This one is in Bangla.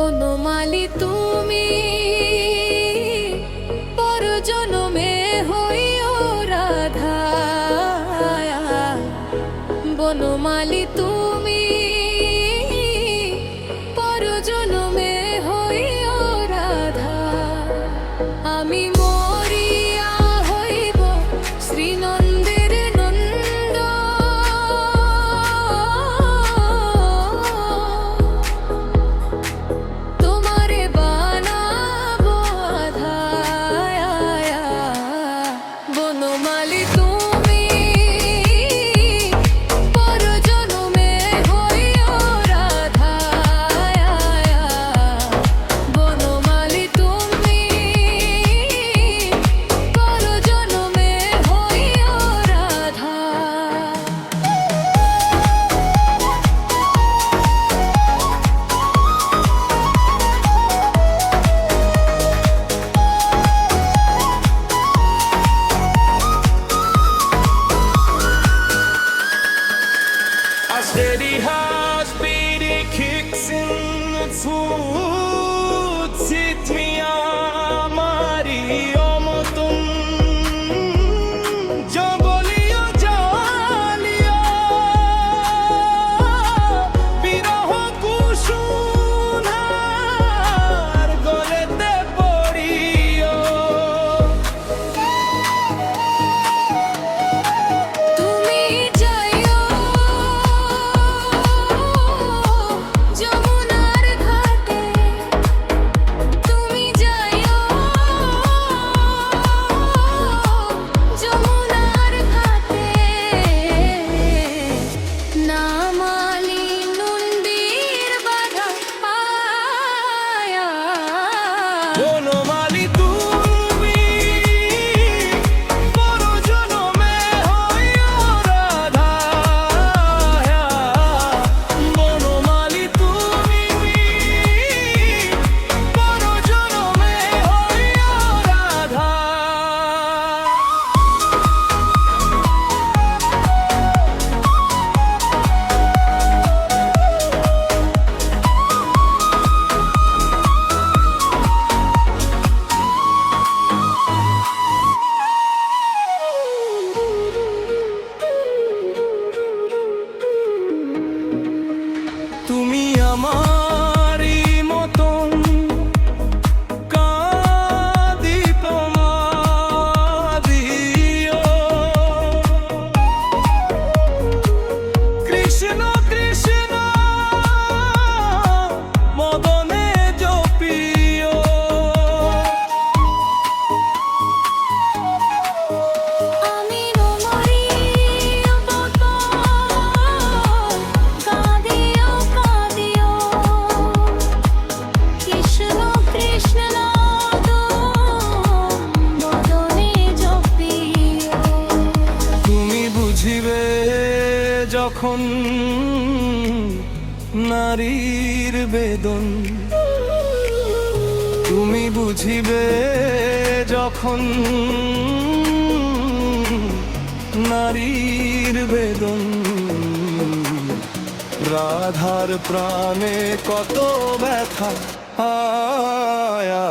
বনমালী তুমি পরজনমে হইও রাধা। বনমালী তুমি পরজনমে হইও রাধা। আমি মরিয়া হইব শ্রীনন্দের নন্দ। তোমারে বানাবো আধায়া। বনমালী তুমি পরজনমে হইও রাধা। বনমালী তুমি পরজনমে হইও Radha. A steady heart beating kicks in the foot. Sit me amari omotum. Jaboliyo jaliyo. Biroho kusunar golete poriyo. তুমি যাইও যমুনার ঘাটে। তুমি যাইও যমুনার ঘাটে। নামালি নন্দীর বাধা পায়া। বনমালী তুমি পরজনমে হইও রাধা। বনমালী তুমি পরজনমে হইও রাধা। তুমি আমারই মতন কাঁদিত মাদিও। কৃষ্ণ কৃষ্ণ মদনে জপিও। আমি নমরি অবতার। কাঁদিও কাঁদিও কৃষ্ণ কৃষ্ণ নাদ মদনে জপিও। তুমি বুঝিবে যখন নারীর বেদন। তুমি বুঝিবে যখন নারীর বেদন। রাধার প্রাণে কত ব্যথা আয়া।